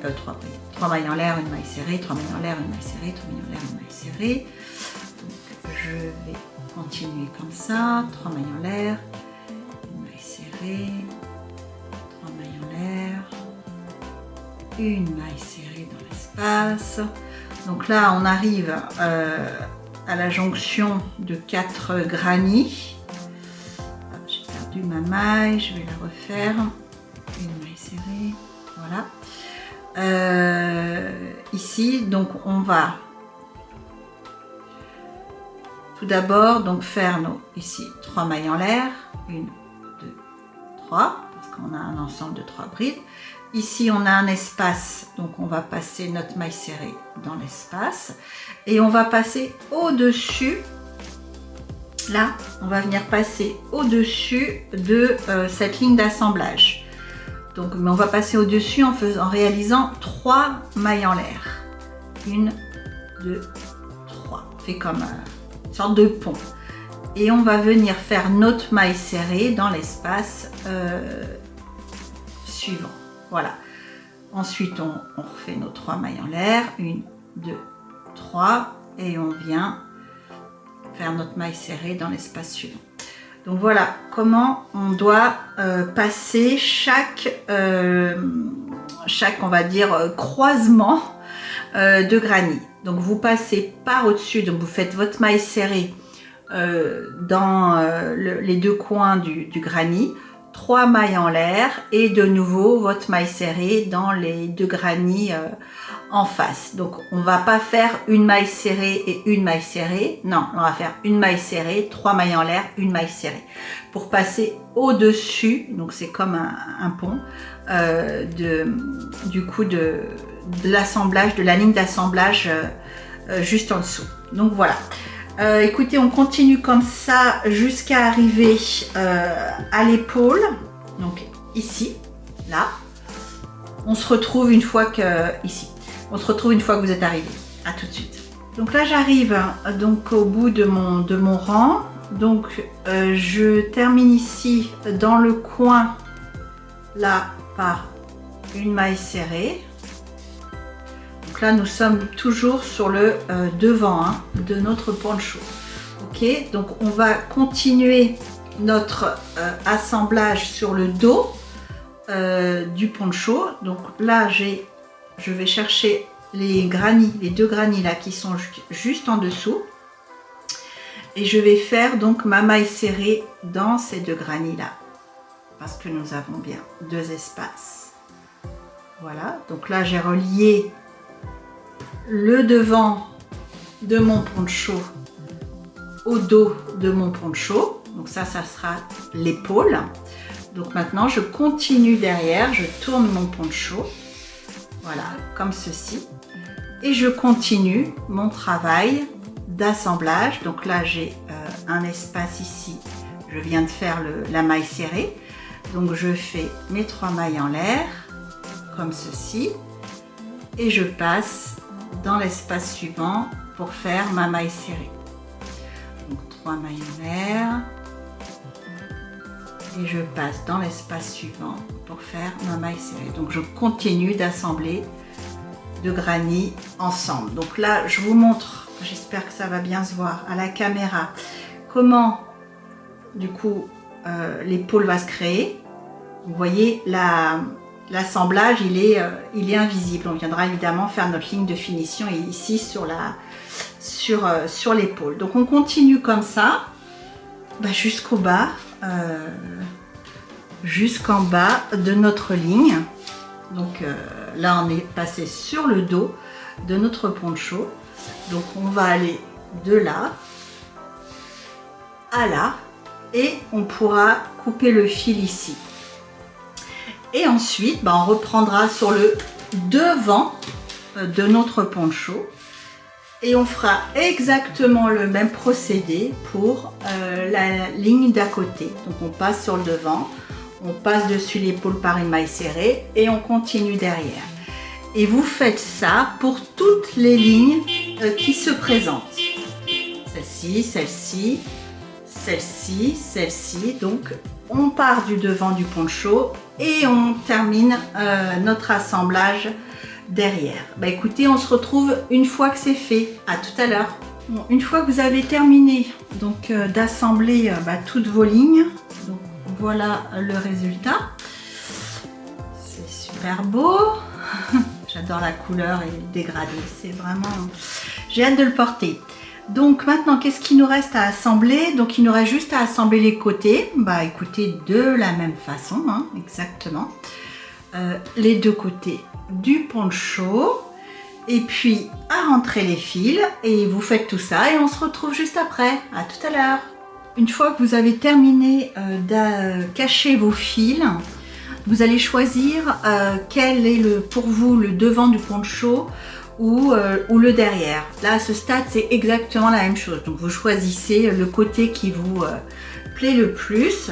3 mailles en l'air, une maille serrée, 3 mailles en l'air, une maille serrée, 3 mailles en l'air, une maille serrée. Donc je vais continuer comme ça. 3 mailles en l'air, une maille serrée, 3 mailles en l'air, une maille serrée dans l'espace. Donc là, on arrive à la jonction de 4 granny. J'ai perdu ma maille, je vais la refaire. Une maille serrée, voilà. Ici, donc on va tout d'abord donc faire ici 3 mailles en l'air. 1, 2, 3, parce qu'on a un ensemble de 3 brides. Ici, on a un espace, donc on va passer notre maille serrée dans l'espace et on va passer au-dessus. Là, on va venir passer au-dessus de cette ligne d'assemblage. Donc, mais on va passer au-dessus en réalisant 3 mailles en l'air. 1, 2, 3. On fait comme une sorte de pont. Et on va venir faire notre maille serrée dans l'espace suivant. Voilà. Ensuite, on refait nos 3 mailles en l'air. 1, 2, 3. Et on vient faire notre maille serrée dans l'espace suivant. Donc voilà comment on doit passer chaque on va dire, croisement de granny. Donc vous passez par au-dessus, donc vous faites votre maille serrée dans les deux coins du granny. 3 mailles en l'air et de nouveau votre maille serrée dans les deux granny en face. Donc on va pas faire une maille serrée et une maille serrée, non, on va faire une maille serrée, 3 mailles en l'air, une maille serrée pour passer au-dessus. Donc c'est comme un pont du coup de l'assemblage, de la ligne d'assemblage juste en dessous. Donc voilà. Écoutez, on continue comme ça jusqu'à arriver à l'épaule, donc ici, là. On se retrouve une fois que ici. On se retrouve une fois que vous êtes arrivé. À tout de suite. Donc là, j'arrive donc au bout de mon rang. Donc je termine ici dans le coin là par une maille serrée. Donc là, nous sommes toujours sur le devant de notre poncho. Ok, donc on va continuer notre assemblage sur le dos du poncho. Donc là, je vais chercher les deux granny là qui sont juste en dessous. Et je vais faire donc ma maille serrée dans ces deux granny là. Parce que nous avons bien 2 espaces. Voilà, donc là j'ai relié le devant de mon poncho au dos de mon poncho. Donc ça sera l'épaule. Donc maintenant, je continue derrière, je tourne mon poncho. Voilà, comme ceci. Et je continue mon travail d'assemblage. Donc là, j'ai un espace ici. Je viens de faire la maille serrée. Donc je fais mes 3 mailles en l'air, comme ceci. Et je passe dans l'espace suivant pour faire ma maille serrée. Donc 3 mailles en l'air. Et je passe dans l'espace suivant pour faire ma maille serrée. Donc je continue d'assembler de granit ensemble. Donc là, je vous montre, j'espère que ça va bien se voir à la caméra, comment du coup l'épaule va se créer. Vous voyez, l'assemblage, il est invisible. On viendra évidemment faire notre ligne de finition ici sur l'épaule. Donc on continue comme ça jusqu'au bas, jusqu'en bas de notre ligne. Donc là, on est passé sur le dos de notre poncho. Donc on va aller de là à là et on pourra couper le fil ici. Et ensuite, on reprendra sur le devant de notre poncho et on fera exactement le même procédé pour la ligne d'à côté. Donc on passe sur le devant, on passe dessus l'épaule par une maille serrée et on continue derrière. Et vous faites ça pour toutes les lignes qui se présentent. Celle-ci, celle-ci, celle-ci, celle-ci. Donc on part du devant du poncho et on termine notre assemblage derrière. Écoutez, on se retrouve une fois que c'est fait. À tout à l'heure. Bon, une fois que vous avez terminé donc d'assembler toutes vos lignes, donc voilà le résultat. C'est super beau. J'adore la couleur et le dégradé. C'est vraiment... J'ai hâte de le porter. Donc maintenant, qu'est-ce qu'il nous reste à assembler? Donc il nous reste juste à assembler les côtés. Écoutez, de la même façon, exactement. Les deux côtés du poncho. Et puis à rentrer les fils. Et vous faites tout ça et on se retrouve juste après. À tout à l'heure. Une fois que vous avez terminé de cacher vos fils, vous allez choisir quel est pour vous le devant du poncho ou le derrière. Là, à ce stade, c'est exactement la même chose. Donc, vous choisissez le côté qui vous plaît le plus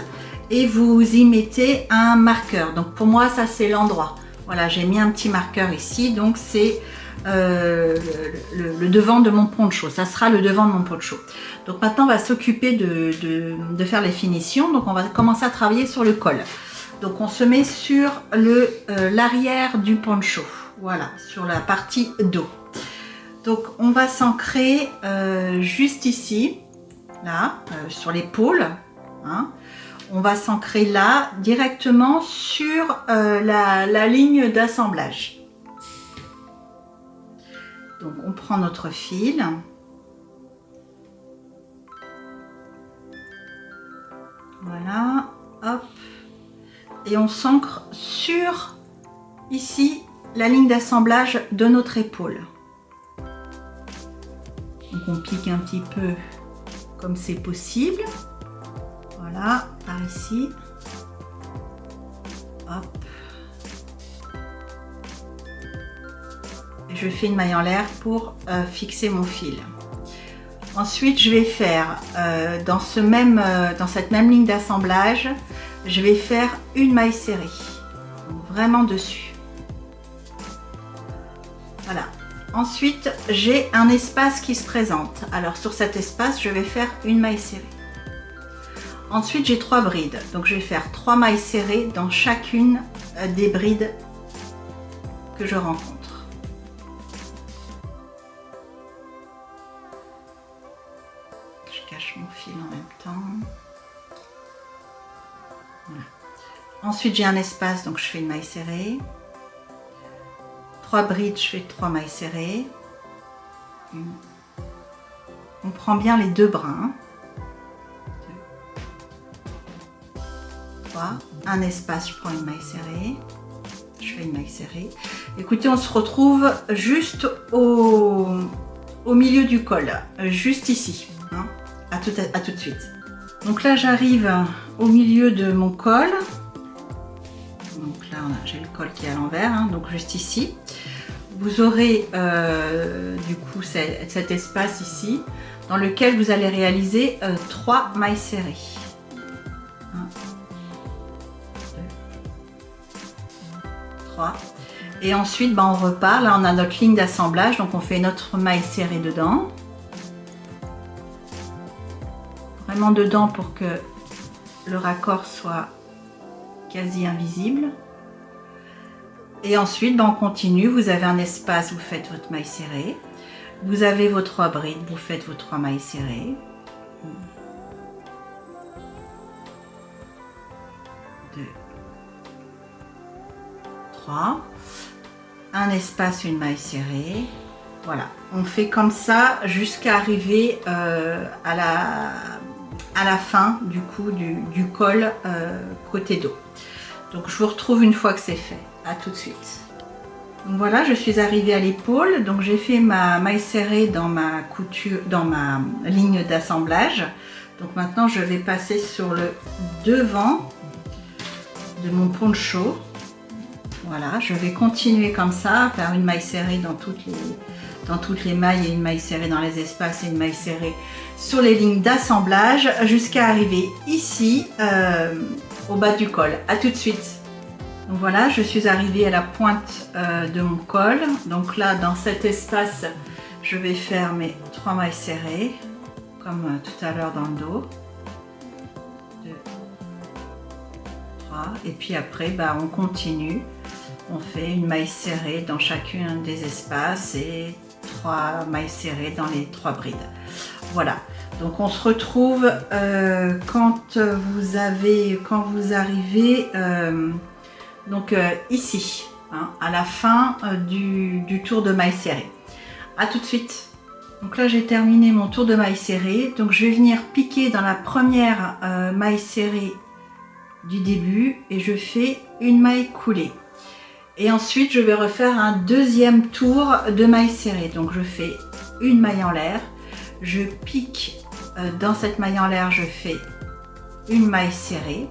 et vous y mettez un marqueur. Donc, pour moi, ça, c'est l'endroit. Voilà, j'ai mis un petit marqueur ici. Donc, c'est le devant de mon poncho. Ça sera le devant de mon poncho. Donc, maintenant, on va s'occuper de faire les finitions. Donc, on va commencer à travailler sur le col. Donc, on se met sur l'arrière du poncho. Voilà, sur la partie dos. Donc, on va s'ancrer juste ici, là, sur l'épaule. On va s'ancrer là, directement sur la ligne d'assemblage. Donc, on prend notre fil. Voilà, hop. Et on s'ancre sur, ici, la ligne d'assemblage de notre épaule. Donc on pique un petit peu comme c'est possible. Voilà, par ici. Hop. Et je fais une maille en l'air pour fixer mon fil. Ensuite, je vais faire dans cette même ligne d'assemblage, je vais faire une maille serrée. Donc, vraiment dessus. Voilà. Ensuite, j'ai un espace qui se présente. Alors, sur cet espace, je vais faire une maille serrée. Ensuite, j'ai 3 brides. Donc, je vais faire 3 mailles serrées dans chacune des brides que je rencontre. Je cache mon fil en même temps. Voilà. Ensuite, j'ai un espace, donc je fais une maille serrée. 3 brides, je fais 3 mailles serrées. On prend bien les 2 brins. 2, 3. Un espace, je prends une maille serrée. je fais une maille serrée. Écoutez, on se retrouve juste au milieu du col, juste ici, hein. À tout de suite. Donc là, j'arrive au milieu de mon col. Donc là, j'ai le col qui est à l'envers, hein, donc juste ici. Vous aurez du coup cet espace ici dans lequel vous allez réaliser 3 mailles serrées. 1, 2, 3. Et ensuite, on repart. Là, on a notre ligne d'assemblage, donc on fait notre maille serrée dedans. Vraiment dedans pour que le raccord soit quasi invisible. Et ensuite, on continue. Vous avez un espace, vous faites votre maille serrée. Vous avez vos 3 brides, vous faites vos 3 mailles serrées. 2, 3. Un espace, une maille serrée. Voilà, on fait comme ça jusqu'à arriver à la fin du coup du col côté dos. Donc je vous retrouve une fois que c'est fait. À tout de suite. Donc voilà, je suis arrivée à l'épaule. Donc j'ai fait ma maille serrée dans ma couture, dans ma ligne d'assemblage. Donc maintenant je vais passer sur le devant de mon poncho. Voilà, je vais continuer comme ça, faire une maille serrée dans toutes les mailles et une maille serrée dans les espaces et une maille serrée sur les lignes d'assemblage jusqu'à arriver ici au bas du col. À tout de suite. Donc voilà, je suis arrivée à la pointe de mon col. Donc là, dans cet espace, je vais faire mes 3 mailles serrées, comme tout à l'heure dans le dos. 2, 3. Et puis après, on continue. On fait une maille serrée dans chacun des espaces et 3 mailles serrées dans les 3 brides. Voilà. Donc on se retrouve quand vous arrivez ici, hein, à la fin du tour de maille serrée. À tout de suite. Donc là j'ai terminé mon tour de maille serrée. Donc je vais venir piquer dans la première maille serrée du début et je fais une maille coulée. Et ensuite je vais refaire un deuxième tour de maille serrée. Donc je fais une maille en l'air, je pique dans cette maille en l'air, je fais une maille serrée.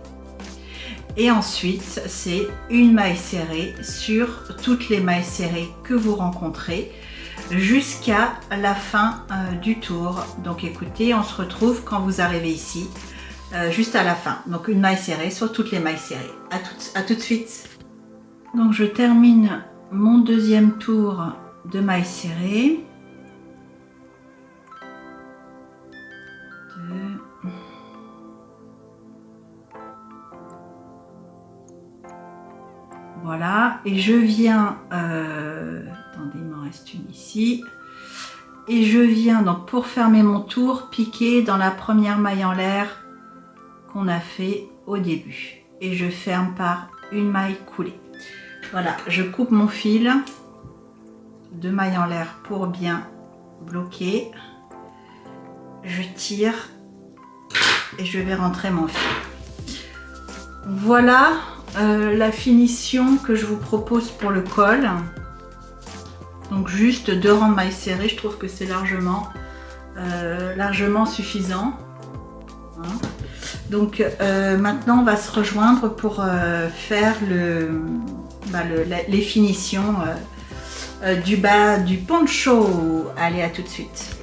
Et ensuite, c'est une maille serrée sur toutes les mailles serrées que vous rencontrez jusqu'à la fin du tour. Donc écoutez, on se retrouve quand vous arrivez ici, juste à la fin. Donc une maille serrée sur toutes les mailles serrées. À tout de suite. Donc je termine mon deuxième tour de maille serrée. 2. Voilà, et je viens, attendez, il m'en reste une ici, et je viens donc pour fermer mon tour piquer dans la première maille en l'air qu'on a fait au début, et je ferme par une maille coulée. Voilà, je coupe mon fil de maille en l'air pour bien bloquer, je tire et je vais rentrer mon fil. Voilà la finition que je vous propose pour le col. Donc juste 2 rangs de mailles serrées, je trouve que c'est largement suffisant, hein. Donc maintenant on va se rejoindre pour faire les finitions du bas du poncho. Allez, à tout de suite.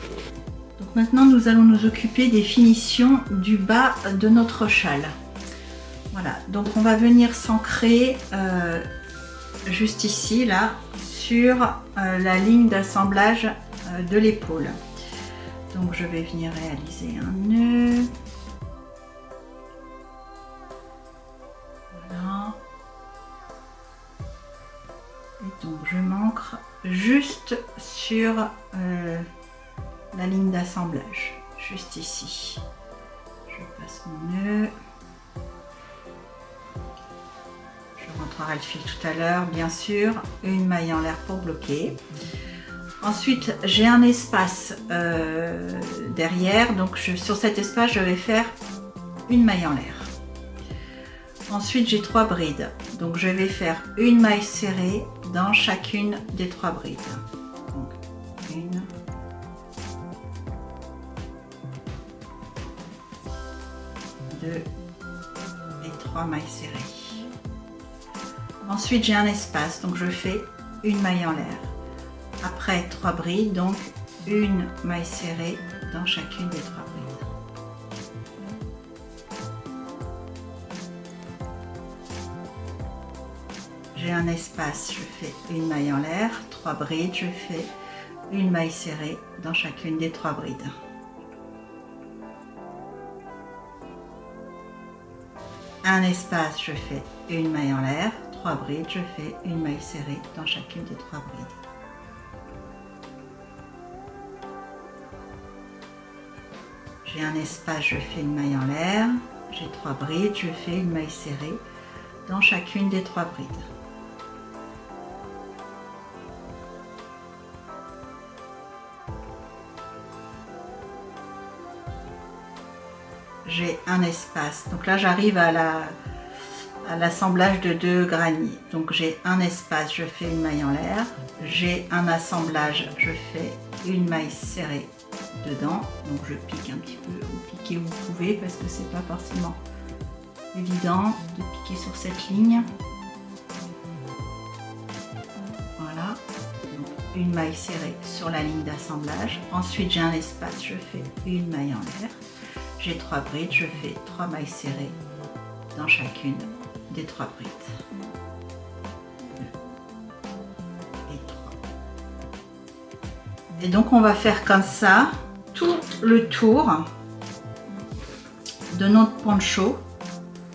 Donc maintenant nous allons nous occuper des finitions du bas de notre châle. Voilà, donc on va venir s'ancrer juste ici, là, sur la ligne d'assemblage de l'épaule. Donc je vais venir réaliser un nœud. Voilà. Et donc je m'ancre juste sur la ligne d'assemblage, juste ici. Je passe mon nœud. Je rentrerai le fil tout à l'heure, bien sûr. Une maille en l'air pour bloquer. Ensuite, j'ai un espace derrière. Donc sur cet espace, je vais faire une maille en l'air. Ensuite, j'ai 3 brides. Donc, je vais faire une maille serrée dans chacune des 3 brides. Donc, 1, 2 et 3 mailles serrées. Ensuite, j'ai un espace, donc je fais une maille en l'air. Après 3 brides, donc une maille serrée dans chacune des 3 brides. J'ai un espace, je fais une maille en l'air, 3 brides, je fais une maille serrée dans chacune des 3 brides. Un espace, je fais une maille en l'air, 3 brides, je fais une maille serrée dans chacune des 3 brides. J'ai un espace, je fais une maille en l'air, j'ai 3 brides, je fais une maille serrée dans chacune des 3 brides. J'ai un espace, donc là j'arrive à l'assemblage de 2 graniers. Donc j'ai un espace, je fais une maille en l'air, j'ai un assemblage, je fais une maille serrée dedans, donc je pique un petit peu, vous piquez vous pouvez parce que c'est pas forcément évident de piquer sur cette ligne. Voilà, donc une maille serrée sur la ligne d'assemblage. Ensuite j'ai un espace, je fais une maille en l'air, j'ai 3 brides, je fais 3 mailles serrées dans chacune des 3 brides. 2 et 3. Et donc on va faire comme ça tout le tour de notre poncho,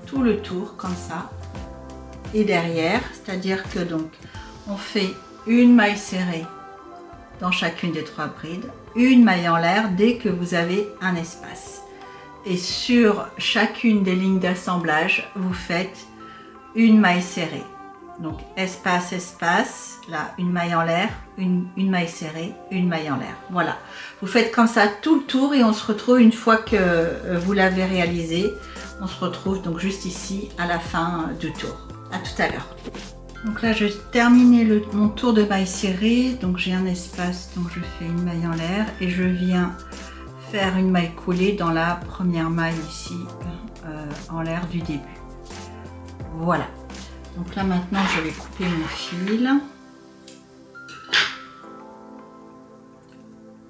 tout le tour comme ça, et derrière, c'est-à-dire que donc on fait une maille serrée dans chacune des 3 brides, une maille en l'air dès que vous avez un espace. Et sur chacune des lignes d'assemblage, vous faites une maille serrée. Donc espace, espace, là une maille en l'air, une maille serrée, une maille en l'air. Voilà, vous faites comme ça tout le tour et on se retrouve une fois que vous l'avez réalisé. On se retrouve donc juste ici à la fin du tour. À tout à l'heure. Donc là, je terminé mon tour de maille serrée. Donc j'ai un espace, donc je fais une maille en l'air et je viens faire une maille coulée dans la première maille ici en l'air du début. Voilà. Donc là maintenant je vais couper mon fil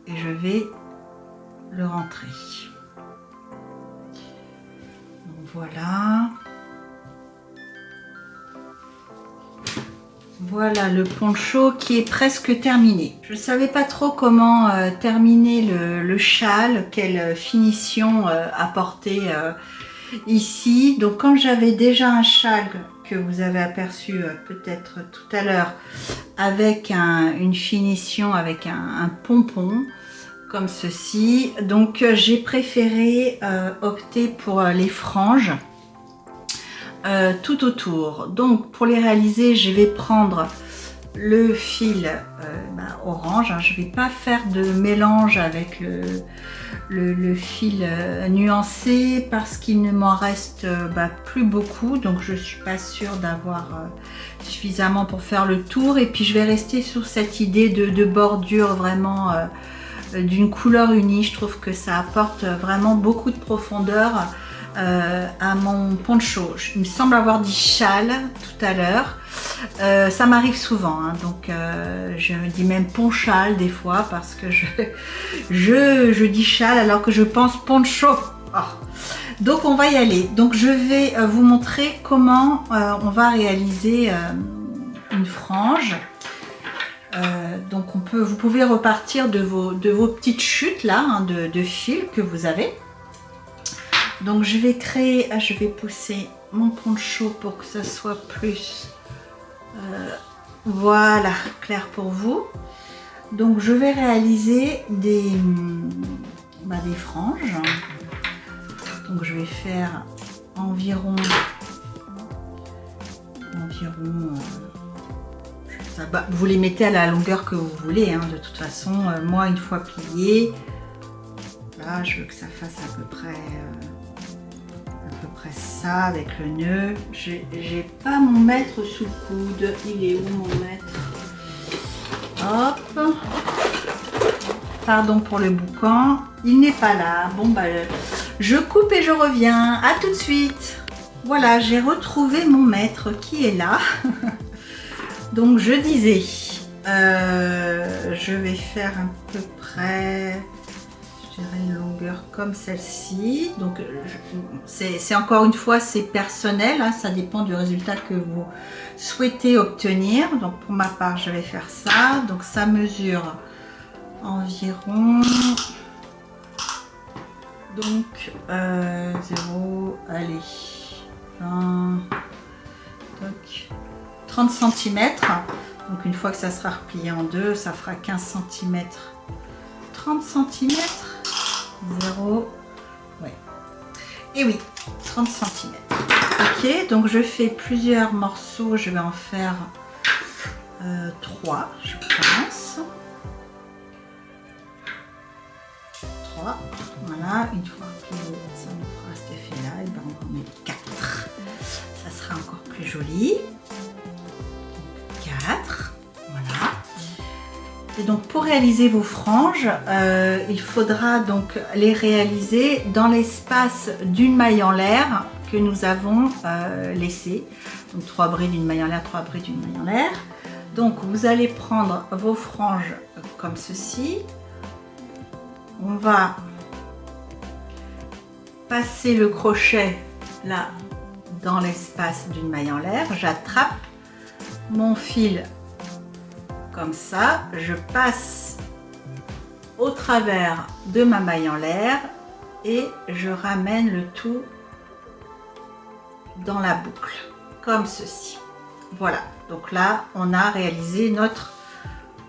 et je vais le rentrer. Donc voilà. Voilà le poncho qui est presque terminé. Je ne savais pas trop comment terminer le châle, quelle finition apporter ici. Donc quand j'avais déjà un châle que vous avez aperçu peut-être tout à l'heure avec une finition avec un pompon comme ceci, donc j'ai préféré opter pour les franges tout autour. Donc pour les réaliser, je vais prendre le fil orange, je vais pas faire de mélange avec le fil nuancé parce qu'il ne m'en reste plus beaucoup, donc je suis pas sûre d'avoir suffisamment pour faire le tour. Et puis je vais rester sur cette idée de bordure vraiment d'une couleur unie. Je trouve que ça apporte vraiment beaucoup de profondeur à mon poncho. Il me semble avoir dit châle tout à l'heure. Ça m'arrive souvent, hein, donc je me dis même ponchal des fois parce que je dis châle alors que je pense poncho. Oh. Donc on va y aller. Donc je vais vous montrer comment on va réaliser une frange. Donc vous pouvez repartir de vos petites chutes là, hein, de fil que vous avez. Donc je vais pousser mon poncho pour que ça soit plus voilà, clair pour vous. Donc je vais réaliser des franges. Donc je vais faire environ vous les mettez à la longueur que vous voulez, hein, de toute façon. Moi, une fois plié, là je veux que ça fasse à peu près peu près ça avec le nœud. J'ai pas mon mètre sous le coude. Il est où mon mètre? Hop. Pardon pour le boucan. Il n'est pas là. Bon bah je coupe et je reviens. À tout de suite. Voilà, j'ai retrouvé mon mètre qui est là. Donc je disais, je vais faire à peu près, je dirais une longueur comme celle-ci. Donc c'est encore une fois, c'est personnel, hein, ça dépend du résultat que vous souhaitez obtenir. Donc pour ma part, je vais faire ça. Donc ça mesure environ, donc 0, allez, 20, donc 30 cm. Donc une fois que ça sera replié en deux, ça fera 15 cm. 30 cm 0, ouais. Et oui, 30 cm. Ok, donc je fais plusieurs morceaux, je vais en faire 3, je pense. 3, voilà, une fois que ça nous fera cet effet-là, et ben on va en mettre 4. Ça sera encore plus joli. 4, voilà. Et donc pour réaliser vos franges, il faudra donc les réaliser dans l'espace d'une maille en l'air que nous avons laissé. Donc 3 brides d'une maille en l'air, 3 brides d'une maille en l'air. Donc vous allez prendre vos franges comme ceci. On va passer le crochet là dans l'espace d'une maille en l'air. J'attrape mon fil comme ça, je passe au travers de ma maille en l'air et je ramène le tout dans la boucle comme ceci. Voilà, donc là on a réalisé notre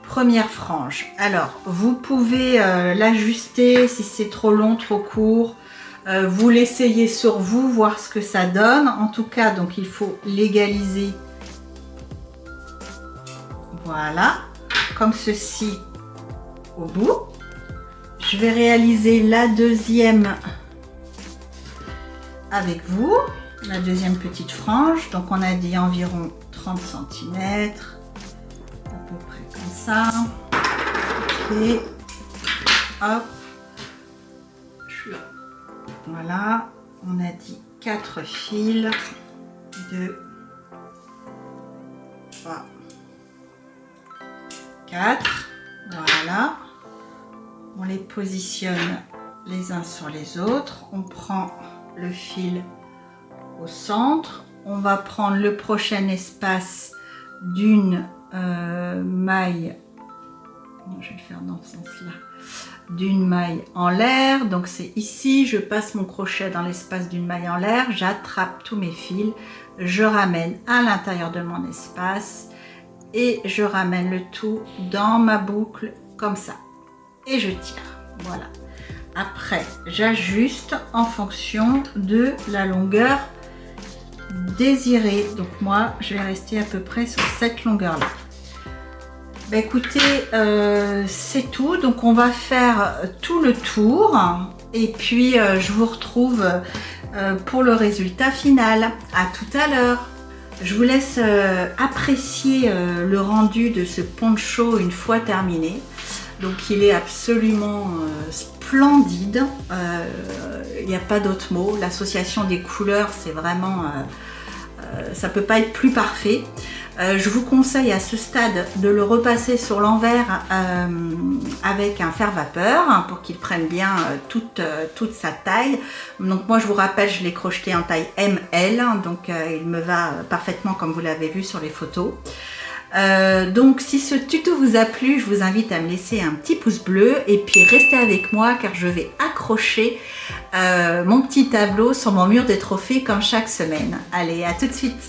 première frange. Alors vous pouvez l'ajuster si c'est trop long, trop court. Vous l'essayez sur vous, voir ce que ça donne. En tout cas, donc il faut l'égaliser. Voilà, comme ceci au bout. Je vais réaliser la deuxième avec vous, la deuxième petite frange. Donc on a dit environ 30 cm, à peu près comme ça. Ok, hop, voilà, on a dit 4 fils, 2, 3, 4, voilà, on les positionne les uns sur les autres, on prend le fil au centre, on va prendre le prochain espace d'une maille, je vais le faire dans ce sens-là, d'une maille en l'air, donc c'est ici, je passe mon crochet dans l'espace d'une maille en l'air, j'attrape tous mes fils, je ramène à l'intérieur de mon espace et je ramène le tout dans ma boucle comme ça et je tire, voilà. Après j'ajuste en fonction de la longueur désirée, donc moi je vais rester à peu près sur cette longueur là. Bah écoutez, c'est tout, donc on va faire tout le tour et puis je vous retrouve pour le résultat final. À tout à l'heure. Je vous laisse apprécier le rendu de ce poncho une fois terminé. Donc il est absolument splendide, il n'y a pas d'autre mot. L'association des couleurs, c'est vraiment, ça peut pas être plus parfait. Je vous conseille à ce stade de le repasser sur l'envers avec un fer-vapeur hein, pour qu'il prenne bien toute sa taille. Donc moi je vous rappelle, je l'ai crocheté en taille ML, donc il me va parfaitement comme vous l'avez vu sur les photos. Donc si ce tuto vous a plu, je vous invite à me laisser un petit pouce bleu et puis restez avec moi car je vais accrocher mon petit tableau sur mon mur de trophées comme chaque semaine. Allez, à tout de suite.